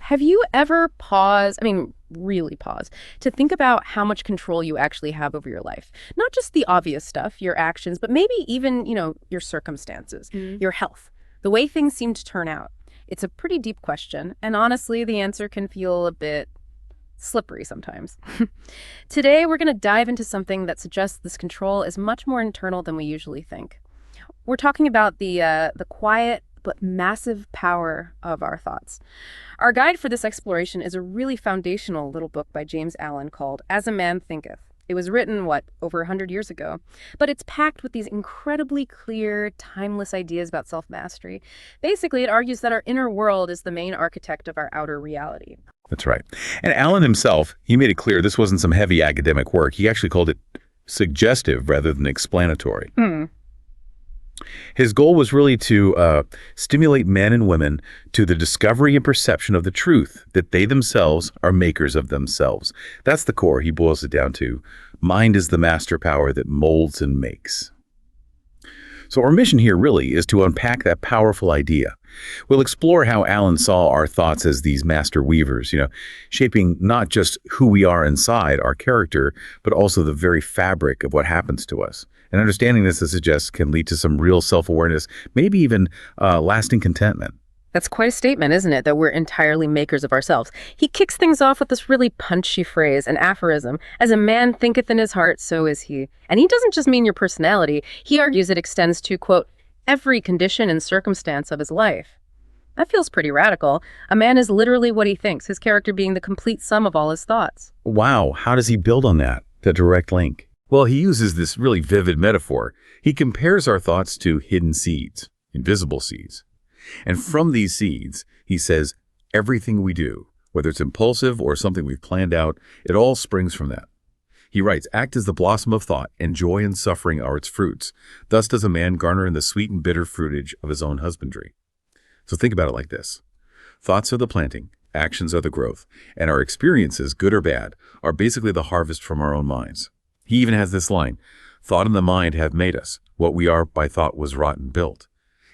Have you ever paused, really pause, to think about how much control you actually have over your life? Not just the obvious stuff, your actions, but maybe even, your circumstances, your health, the way things seem to turn out. It's a pretty deep question, and honestly, the answer can feel a bit slippery sometimes. Today, we're going to dive into something that suggests this control is much more internal than we usually think. We're talking about the quiet but massive power of our thoughts. Our guide for this exploration is a really foundational little book by James Allen called As a Man Thinketh. It was written, over 100 years ago, but it's packed with these incredibly clear, timeless ideas about self-mastery. Basically, it argues that our inner world is the main architect of our outer reality. That's right. And Allen himself, he made it clear this wasn't some heavy academic work. He actually called it suggestive rather than explanatory. His goal was really to stimulate men and women to the discovery and perception of the truth, that they themselves are makers of themselves. That's the core. He boils it down to mind is the master power that molds and makes. So our mission here really is to unpack that powerful idea. We'll explore how Allen saw our thoughts as these master weavers, shaping not just who we are inside, our character, but also the very fabric of what happens to us. And understanding this, as suggests, can lead to some real self-awareness, maybe even lasting contentment. That's quite a statement, isn't it, that we're entirely makers of ourselves. He kicks things off with this really punchy phrase, an aphorism, as a man thinketh in his heart, so is he. And he doesn't just mean your personality. He argues it extends to, quote, every condition and circumstance of his life. That feels pretty radical. A man is literally what he thinks, his character being the complete sum of all his thoughts. Wow, how does he build on that, the direct link? Well, he uses this really vivid metaphor. He compares our thoughts to hidden seeds, invisible seeds. And from these seeds, he says, everything we do, whether it's impulsive or something we've planned out, it all springs from that. He writes, act as the blossom of thought, and joy and suffering are its fruits. Thus does a man garner in the sweet and bitter fruitage of his own husbandry. So think about it like this. Thoughts are the planting, actions are the growth, and our experiences, good or bad, are basically the harvest from our own minds. He even has this line, thought and the mind have made us. What we are by thought was wrought and built.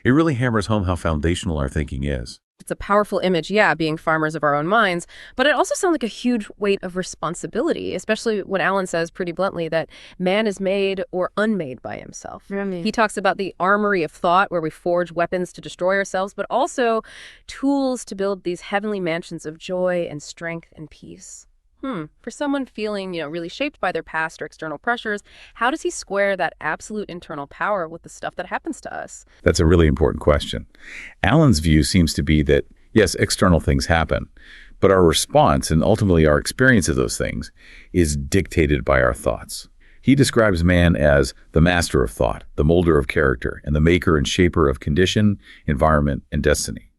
It really hammers home how foundational our thinking is. It's a powerful image, being farmers of our own minds, but it also sounds like a huge weight of responsibility, especially when Allen says pretty bluntly that man is made or unmade by himself. Really? He talks about the armory of thought where we forge weapons to destroy ourselves, but also tools to build these heavenly mansions of joy and strength and peace. For someone feeling, really shaped by their past or external pressures, how does he square that absolute internal power with the stuff that happens to us? That's a really important question. Allen's view seems to be that, yes, external things happen, but our response and ultimately our experience of those things is dictated by our thoughts. He describes man as the master of thought, the molder of character, and the maker and shaper of condition, environment, and destiny.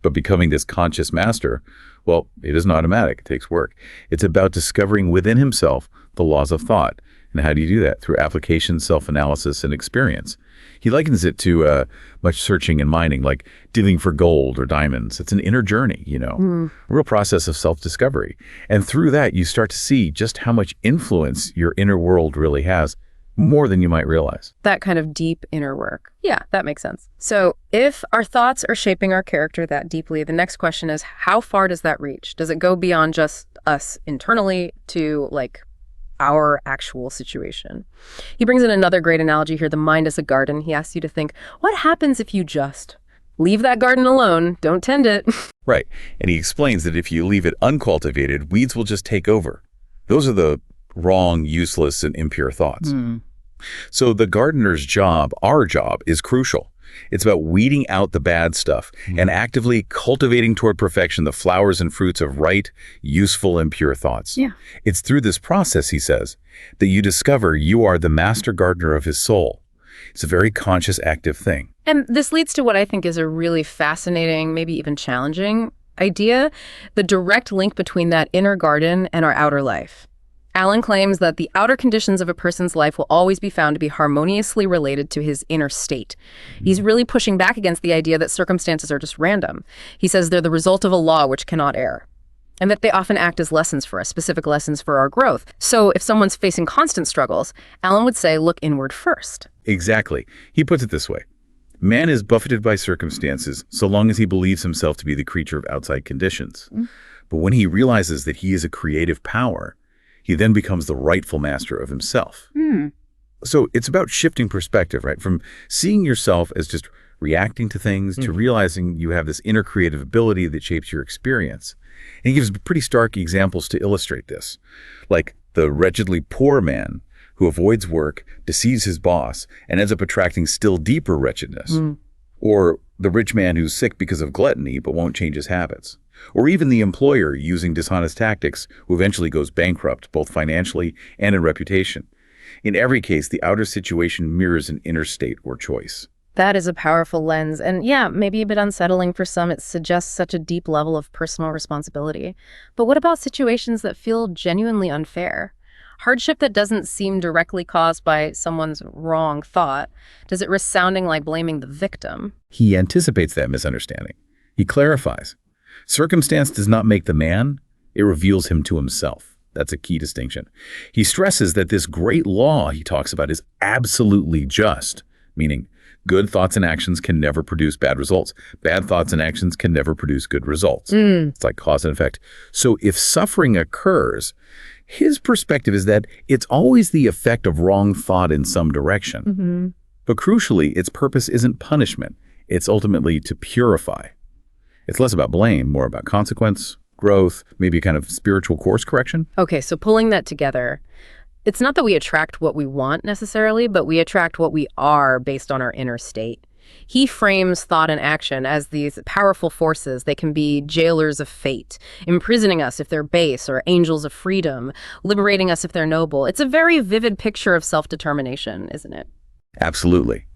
But becoming this conscious master, well, it isn't automatic. It takes work. It's about discovering within himself the laws of thought. And how do you do that? Through application, self-analysis, and experience. He likens it to much searching and mining, like digging for gold or diamonds. It's an inner journey, a real process of self-discovery. And through that, you start to see just how much influence your inner world really has, more than you might realize. That kind of deep inner work. Yeah, that makes sense. So if our thoughts are shaping our character that deeply, the next question is, how far does that reach? Does it go beyond just us internally to our actual situation? He brings in another great analogy here, the mind as a garden. He asks you to think, what happens if you just leave that garden alone, don't tend it? Right. And he explains that if you leave it uncultivated, weeds will just take over. Those are the wrong, useless, and impure thoughts. So the gardener's job, our job, is crucial. It's about weeding out the bad stuff and actively cultivating toward perfection the flowers and fruits of right, useful, and pure thoughts. Yeah. It's through this process, he says, that you discover you are the master gardener of his soul. It's a very conscious, active thing. And this leads to what I think is a really fascinating, maybe even challenging idea, the direct link between that inner garden and our outer life. Allen claims that the outer conditions of a person's life will always be found to be harmoniously related to his inner state. He's really pushing back against the idea that circumstances are just random. He says they're the result of a law which cannot err, and that they often act as lessons for us, specific lessons for our growth. So if someone's facing constant struggles, Allen would say, look inward first. Exactly. He puts it this way. Man is buffeted by circumstances so long as he believes himself to be the creature of outside conditions. But when he realizes that he is a creative power, he then becomes the rightful master of himself. So it's about shifting perspective, right? From seeing yourself as just reacting to things to realizing you have this inner creative ability that shapes your experience. And he gives pretty stark examples to illustrate this, like the wretchedly poor man who avoids work, deceives his boss, and ends up attracting still deeper wretchedness. Or the rich man who's sick because of gluttony but won't change his habits. Or even the employer using dishonest tactics who eventually goes bankrupt, both financially and in reputation. In every case, the outer situation mirrors an inner state or choice. That is a powerful lens. And yeah, maybe a bit unsettling for some. It suggests such a deep level of personal responsibility. But what about situations that feel genuinely unfair? Hardship that doesn't seem directly caused by someone's wrong thought. Does it risk sounding like blaming the victim? He anticipates that misunderstanding. He clarifies. Circumstance does not make the man, it reveals him to himself. That's a key distinction. He stresses that this great law he talks about is absolutely just, meaning good thoughts and actions can never produce bad results. Bad thoughts and actions can never produce good results. It's like cause and effect. So if suffering occurs, his perspective is that it's always the effect of wrong thought in some direction. But crucially, its purpose isn't punishment. It's ultimately to purify. It's less about blame, more about consequence, growth, maybe a kind of spiritual course correction. Okay, so pulling that together, it's not that we attract what we want necessarily, but we attract what we are based on our inner state. He frames thought and action as these powerful forces. They can be jailers of fate, imprisoning us if they're base, or angels of freedom, liberating us if they're noble. It's a very vivid picture of self-determination, isn't it? Absolutely.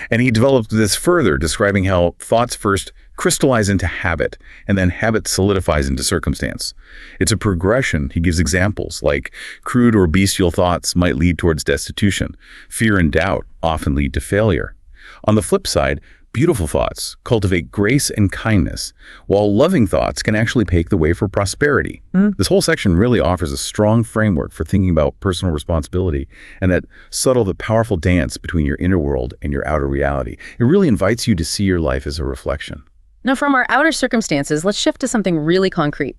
And he developed this further, describing how thoughts first crystallize into habit, and then habit solidifies into circumstance. It's a progression. He gives examples like crude or bestial thoughts might lead towards destitution. Fear and doubt often lead to failure. On the flip side, beautiful thoughts cultivate grace and kindness, while loving thoughts can actually pave the way for prosperity. This whole section really offers a strong framework for thinking about personal responsibility and that subtle, the powerful dance between your inner world and your outer reality. It really invites you to see your life as a reflection. Now, from our outer circumstances, let's shift to something really concrete.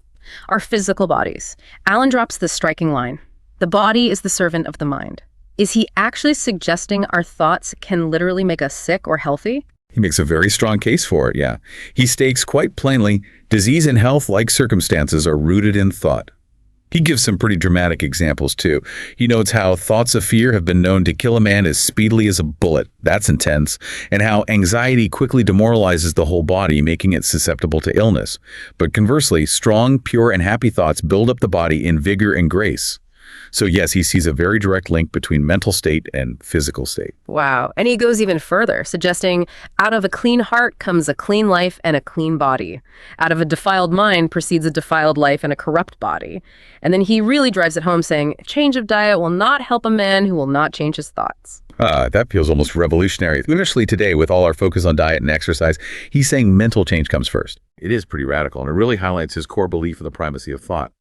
Our physical bodies. Alan drops this striking line. The body is the servant of the mind. Is he actually suggesting our thoughts can literally make us sick or healthy? He makes a very strong case for it, yeah. He states quite plainly, disease and health, like circumstances, are rooted in thought. He gives some pretty dramatic examples, too. He notes how thoughts of fear have been known to kill a man as speedily as a bullet. That's intense. And how anxiety quickly demoralizes the whole body, making it susceptible to illness. But conversely, strong, pure, and happy thoughts build up the body in vigor and grace. So yes, he sees a very direct link between mental state and physical state. Wow. And he goes even further, suggesting out of a clean heart comes a clean life and a clean body. Out of a defiled mind proceeds a defiled life and a corrupt body. And then he really drives it home saying, change of diet will not help a man who will not change his thoughts. That feels almost revolutionary. Initially today, with all our focus on diet and exercise, he's saying mental change comes first. It is pretty radical, and it really highlights his core belief in the primacy of thought.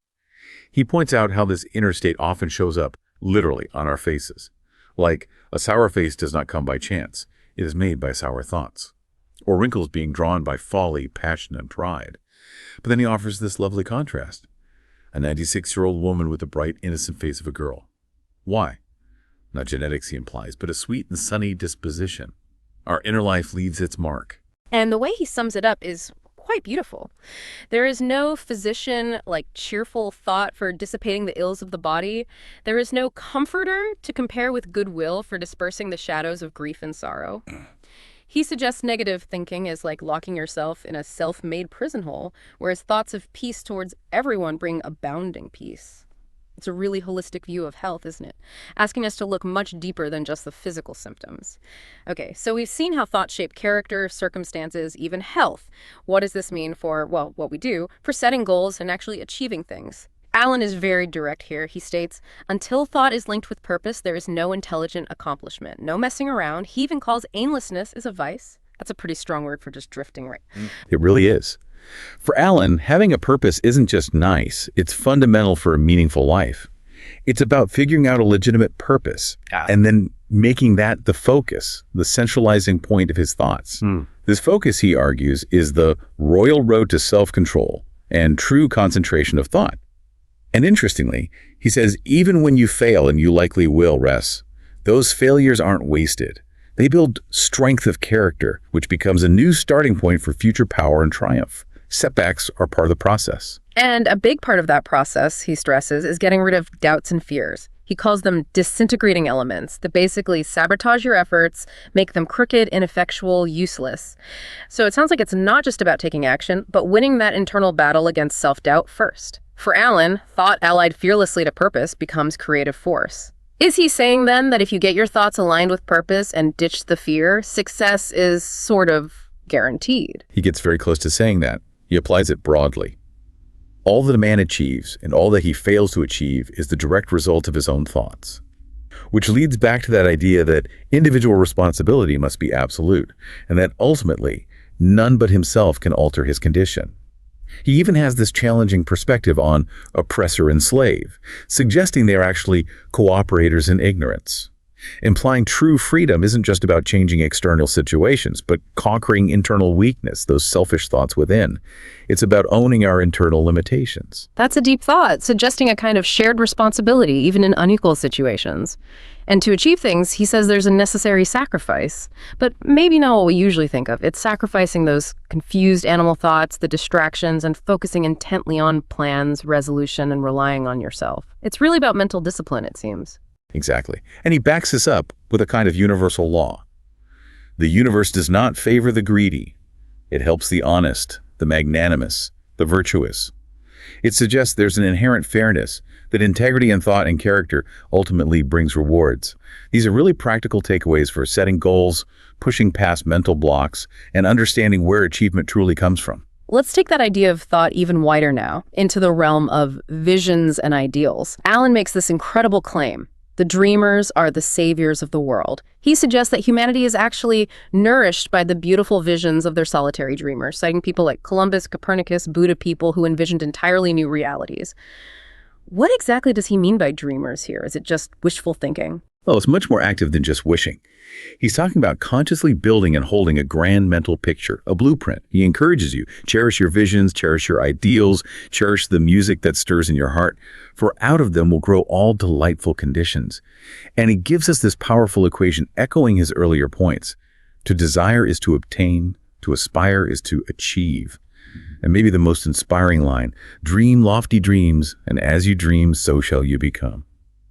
He points out how this inner state often shows up, literally, on our faces. Like, a sour face does not come by chance. It is made by sour thoughts. Or wrinkles being drawn by folly, passion, and pride. But then he offers this lovely contrast. A 96-year-old woman with the bright, innocent face of a girl. Why? Not genetics, he implies, but a sweet and sunny disposition. Our inner life leaves its mark. And the way he sums it up is quite beautiful. There is no physician like cheerful thought for dissipating the ills of the body. There is no comforter to compare with goodwill for dispersing the shadows of grief and sorrow. He suggests negative thinking is like locking yourself in a self-made prison hole, whereas thoughts of peace towards everyone bring abounding peace. It's a really holistic view of health, isn't it? Asking us to look much deeper than just the physical symptoms. Okay, so we've seen how thoughts shape character, circumstances, even health. What does this mean for, well, what we do, for setting goals and actually achieving things? Alan is very direct here. He states, until thought is linked with purpose, there is no intelligent accomplishment. No messing around. He even calls aimlessness is a vice. That's a pretty strong word for just drifting, right? It really is. For Alan, having a purpose isn't just nice, it's fundamental for a meaningful life. It's about figuring out a legitimate purpose and then making that the focus, the centralizing point of his thoughts. This focus, he argues, is the royal road to self-control and true concentration of thought. And interestingly, he says, even when you fail, and you likely will, Russ, those failures aren't wasted. They build strength of character, which becomes a new starting point for future power and triumph. Setbacks are part of the process. And a big part of that process, he stresses, is getting rid of doubts and fears. He calls them disintegrating elements that basically sabotage your efforts, make them crooked, ineffectual, useless. So it sounds like it's not just about taking action, but winning that internal battle against self-doubt first. For Alan, thought allied fearlessly to purpose becomes creative force. Is he saying then that if you get your thoughts aligned with purpose and ditch the fear, success is sort of guaranteed? He gets very close to saying that. He applies it broadly. All that a man achieves and all that he fails to achieve is the direct result of his own thoughts. Which leads back to that idea that individual responsibility must be absolute, and that ultimately, none but himself can alter his condition. He even has this challenging perspective on oppressor and slave, suggesting they are actually cooperators in ignorance, implying true freedom isn't just about changing external situations, but conquering internal weakness, those selfish thoughts within. It's about owning our internal limitations. That's a deep thought, suggesting a kind of shared responsibility, even in unequal situations. And to achieve things, he says there's a necessary sacrifice, but maybe not what we usually think of. It's sacrificing those confused animal thoughts, the distractions, and focusing intently on plans, resolution, and relying on yourself. It's really about mental discipline, it seems. Exactly. And he backs this up with a kind of universal law. The universe does not favor the greedy. It helps the honest, the magnanimous, the virtuous. It suggests there's an inherent fairness, that integrity in thought and character ultimately brings rewards. These are really practical takeaways for setting goals, pushing past mental blocks, and understanding where achievement truly comes from. Let's take that idea of thought even wider now, into the realm of visions and ideals. Alan makes this incredible claim. The dreamers are the saviors of the world. He suggests that humanity is actually nourished by the beautiful visions of their solitary dreamers, citing people like Columbus, Copernicus, Buddha, people who envisioned entirely new realities. What exactly does he mean by dreamers here? Is it just wishful thinking? Well, it's much more active than just wishing. He's talking about consciously building and holding a grand mental picture, a blueprint. He encourages you, cherish your visions, cherish your ideals, cherish the music that stirs in your heart, for out of them will grow all delightful conditions. And he gives us this powerful equation echoing his earlier points. To desire is to obtain, to aspire is to achieve. And maybe the most inspiring line, dream lofty dreams, and as you dream, so shall you become.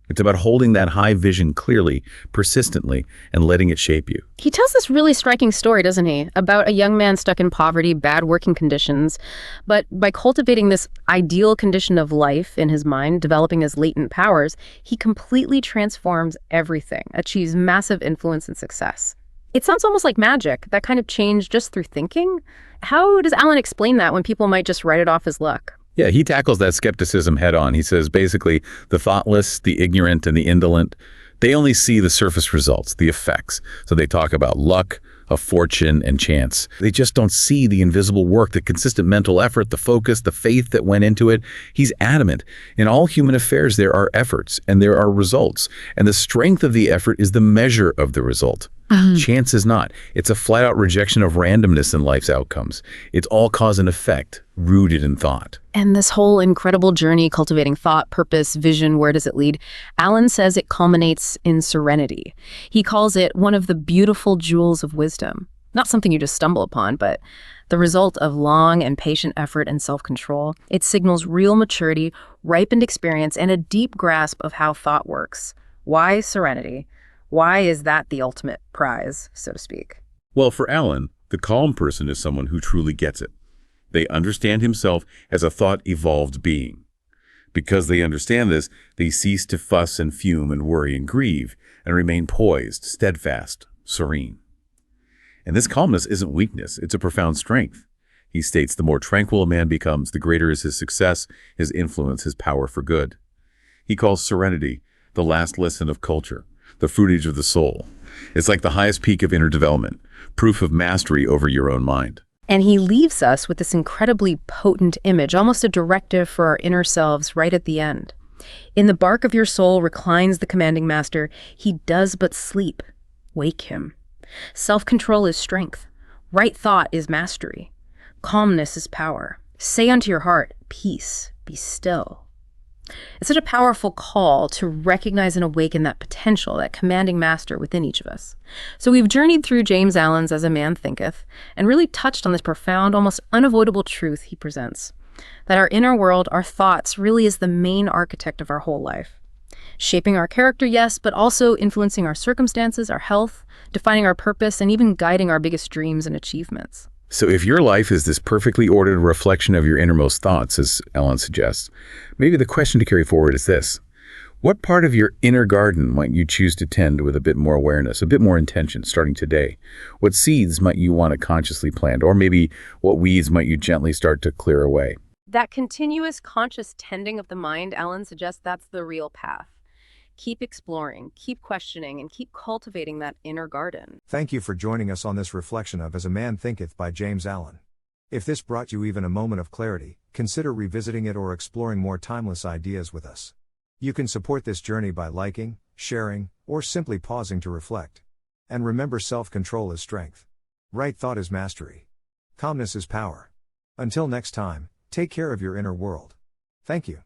It's about holding that high vision clearly, persistently, and letting it shape you. He tells this really striking story, doesn't he? About a young man stuck in poverty, bad working conditions. But by cultivating this ideal condition of life in his mind, developing his latent powers, he completely transforms everything, achieves massive influence and success. It sounds almost like magic, that kind of change just through thinking. How does Alan explain that when people might just write it off as luck? Yeah, he tackles that skepticism head on. He says basically the thoughtless, the ignorant, and the indolent, they only see the surface results, the effects. So they talk about luck, a fortune, and chance. They just don't see the invisible work, the consistent mental effort, the focus, the faith that went into it. He's adamant. In all human affairs, there are efforts and there are results. And the strength of the effort is the measure of the result. Chance is not. It's a flat-out rejection of randomness in life's outcomes. It's all cause and effect, rooted in thought. And this whole incredible journey cultivating thought, purpose, vision, where does it lead? Alan says it culminates in serenity. He calls it one of the beautiful jewels of wisdom. Not something you just stumble upon, but the result of long and patient effort and self-control. It signals real maturity, ripened experience, and a deep grasp of how thought works. Why serenity? Why is that the ultimate prize, so to speak? Well, for Alan, the calm person is someone who truly gets it. They understand himself as a thought-evolved being. Because they understand this, they cease to fuss and fume and worry and grieve, and remain poised, steadfast, serene. And this calmness isn't weakness, it's a profound strength. He states the more tranquil a man becomes, the greater is his success, his influence, his power for good. He calls serenity the last lesson of culture, the fruitage of the soul. It's like the highest peak of inner development, proof of mastery over your own mind. And he leaves us with this incredibly potent image, almost a directive for our inner selves right at the end. In the bark of your soul reclines the commanding master. He does but sleep. Wake him. Self-control is strength. Right thought is mastery. Calmness is power. Say unto your heart, peace, be still. It's such a powerful call to recognize and awaken that potential, that commanding master within each of us. So we've journeyed through James Allen's As a Man Thinketh and really touched on this profound, almost unavoidable truth he presents, that our inner world, our thoughts, really is the main architect of our whole life. Shaping our character, yes, but also influencing our circumstances, our health, defining our purpose, and even guiding our biggest dreams and achievements. So if your life is this perfectly ordered reflection of your innermost thoughts, as Ellen suggests, maybe the question to carry forward is this: what part of your inner garden might you choose to tend with a bit more awareness, a bit more intention starting today? What seeds might you want to consciously plant? Or maybe what weeds might you gently start to clear away? That continuous conscious tending of the mind, Ellen suggests that's the real path. Keep exploring, keep questioning, and keep cultivating that inner garden. Thank you for joining us on this reflection of As a Man Thinketh by James Allen. If this brought you even a moment of clarity, consider revisiting it or exploring more timeless ideas with us. You can support this journey by liking, sharing, or simply pausing to reflect. And remember, self-control is strength. Right thought is mastery. Calmness is power. Until next time, take care of your inner world. Thank you.